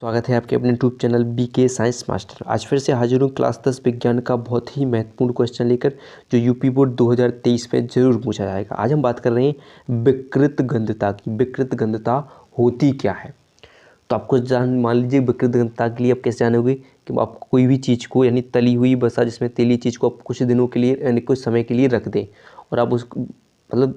स्वागत है आपके अपने YouTube channel BK science master. आज फिर से हाजिर हूँ क्लास 10 विज्ञान का बहुत ही महत्वपूर्ण क्वेश्चन लेकर, जो यूपी बोर्ड 2023 में जरूर पूछा जाएगा। आज हम बात कर रहे हैं विकृत गंधता की। विकृत गंधता होती क्या है? तो आपको मान लीजिए विकृत गंधता के लिए आप कैसे जानोगे कि आप कोई भी चीज़ को, यानी तली हुई वसा जिसमें तेली चीज़ को आप कुछ दिनों के लिए यानी कुछ समय के लिए रख दें, और आप उसको मतलब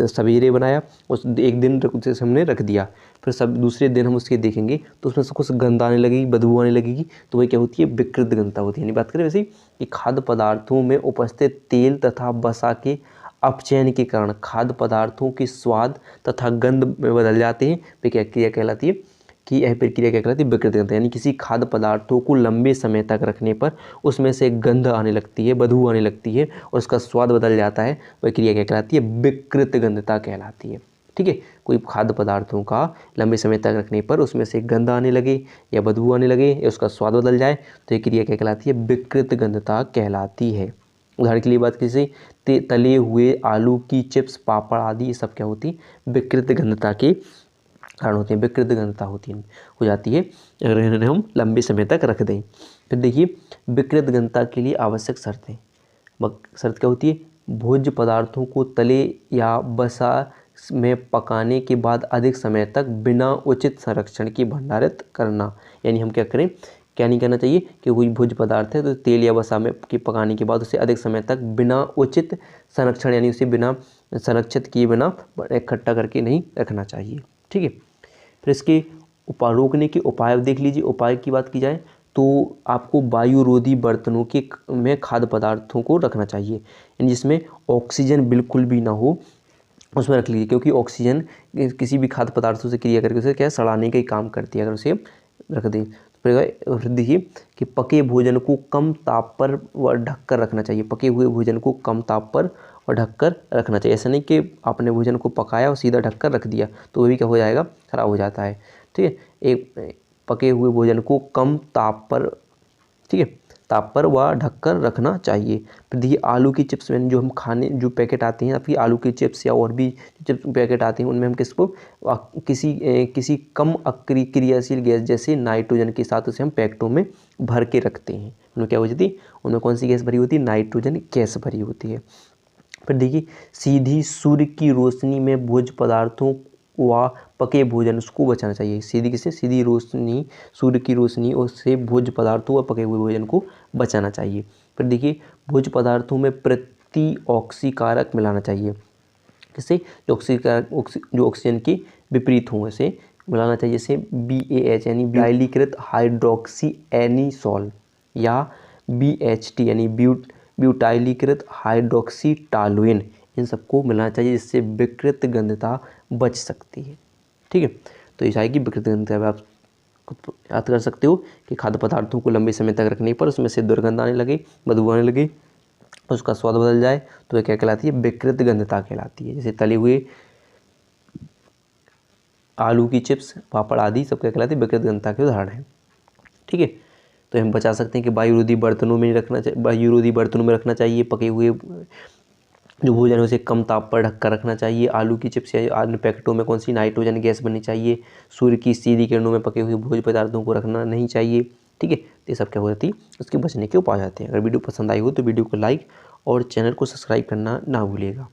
सवेरे बनाया, उस एक दिन उसे हमने रख दिया, फिर सब दूसरे दिन हम उसके देखेंगे तो उसमें से कुछ गंध आने लगेगी, बदबू आने लगेगी, तो वही क्या होती है? विकृत गंधता होती है। यानी बात करें वैसे कि खाद्य पदार्थों में उपस्थित तेल तथा वसा के अपचयन के कारण खाद्य पदार्थों के स्वाद तथा गंध में बदल जाते हैं, वे क्या क्रिया कहलाती है? कि यह प्रक्रिया क्या कहलाती है? विकृत गंधता। यानी किसी खाद्य पदार्थों को लंबे समय तक रखने पर उसमें से गंध आने लगती है, बदबू आने लगती है और उसका स्वाद बदल जाता है, वह क्रिया क्या कहलाती है? विकृत गंधता कहलाती है। ठीक है, कोई खाद्य पदार्थों का लंबे समय तक रखने पर उसमें से गंध आने लगे या बदबू आने लगे या उसका स्वाद बदल जाए, तो ये क्रिया क्या कहलाती है? विकृत गंधता कहलाती है। उदाहरण के लिए बात कीजिए, तले हुए आलू की चिप्स, पापड़ आदि, ये सब क्या होती? विकृत गंधता के कारण होती है, विकृत गंधता होती है, हो जाती है अगर इन्हें हम लंबे समय तक रख दें। फिर देखिए, विकृत गंधता के लिए आवश्यक शर्तें। शर्त क्या होती है? भोज्य पदार्थों को तले या वसा में पकाने के बाद अधिक समय तक बिना उचित संरक्षण के भंडारित करना। यानी हम क्या करें, क्या नहीं करना चाहिए कि कोई भोज्य पदार्थ है तो तेल या वसा में पकाने के बाद उसे अधिक समय तक बिना उचित संरक्षण, यानी उसे बिना संरक्षित किए बिना इकट्ठा करके नहीं रखना चाहिए। ठीक है, फिर इसके रोकने के उपाय देख लीजिए। उपाय की बात की जाए तो आपको वायुरोधी बर्तनों के में खाद्य पदार्थों को रखना चाहिए, यानी जिसमें ऑक्सीजन बिल्कुल भी ना हो, उसमें रख लीजिए, क्योंकि ऑक्सीजन किसी भी खाद्य पदार्थों से क्रिया करके उसे क्या सड़ाने का ही काम करती है अगर उसे रख दें। तो फिर देखिए कि पके भोजन को कम ताप पर व ढककर रखना चाहिए। पके हुए भोजन को कम ताप पर और ढककर रखना चाहिए। ऐसा नहीं कि आपने भोजन को पकाया और सीधा ढककर रख दिया, तो वह भी क्या हो जाएगा? खराब हो जाता है। ठीक है, एक पके हुए भोजन को कम ताप पर, ठीक है, ताप पर व ढककर रखना चाहिए। फिर देखिए, आलू की चिप्स में जो हम खाने जो पैकेट आते हैं, आपकी आलू की चिप्स या और भी चिप्स पैकेट आते हैं, उनमें हम किसको किसी कम क्रियाशील गैस जैसे नाइट्रोजन के साथ उसे हम पैकेटों में भर के रखते हैं। उनमें क्या हो जाती है? उनमें कौन सी गैस भरी होती है? नाइट्रोजन गैस भरी होती है। फिर देखिए, सीधी सूर्य की रोशनी में भोज्य पदार्थों व पके भोजन उसको बचाना चाहिए। सीधी किससे? सीधी रोशनी, सूर्य की रोशनी और से भोज्य पदार्थों व पके हुए भोजन को बचाना चाहिए। फिर देखिए, भोज्य पदार्थों में प्रतिऑक्सीकारक मिलाना चाहिए। किससे? जो ऑक्सीजन के विपरीत हों, ऐसे मिलाना चाहिए, जैसे BAH यानी ब्यूटाइलीकृत हाइड्रोक्सी एनीसॉल, या BHT यानी ब्यूटाइलीकृत हाइड्रोक्सी टॉलुएन, इन सबको मिलाना चाहिए, जिससे विकृत गंधता बच सकती है। ठीक है, तो इस आएगी विकृत गंधता। आप खुद याद कर सकते हो कि खाद्य पदार्थों को लंबे समय तक रखने पर उसमें से दुर्गंध आने लगे, बदबू आने लगे, उसका स्वाद बदल जाए, तो वह क्या कहलाती है? विकृत गंधता कहलाती है। जैसे तले हुए आलू की चिप्स, पापड़ आदि सब क्या कहलाती है? विकृत गंधता के उदाहरण है। ठीक है, तो हम बचा सकते हैं कि वायुरोधी बर्तनों में रखना चाहिए। पके हुए जो भोजन है उसे कम ताप पर ढककर रखना चाहिए। आलू की चिप्स या अन्य पैकेटों में कौन सी? नाइट्रोजन गैस बननी चाहिए। सूर्य की सीधी किरणों में पके हुए भोज्य पदार्थों को रखना नहीं चाहिए। ठीक है, ये सब क्या हो जाती है? उसके बचने के उपाय आते हैं। अगर वीडियो पसंद आई हो तो वीडियो को लाइक और चैनल को सब्सक्राइब करना ना भूलिएगा।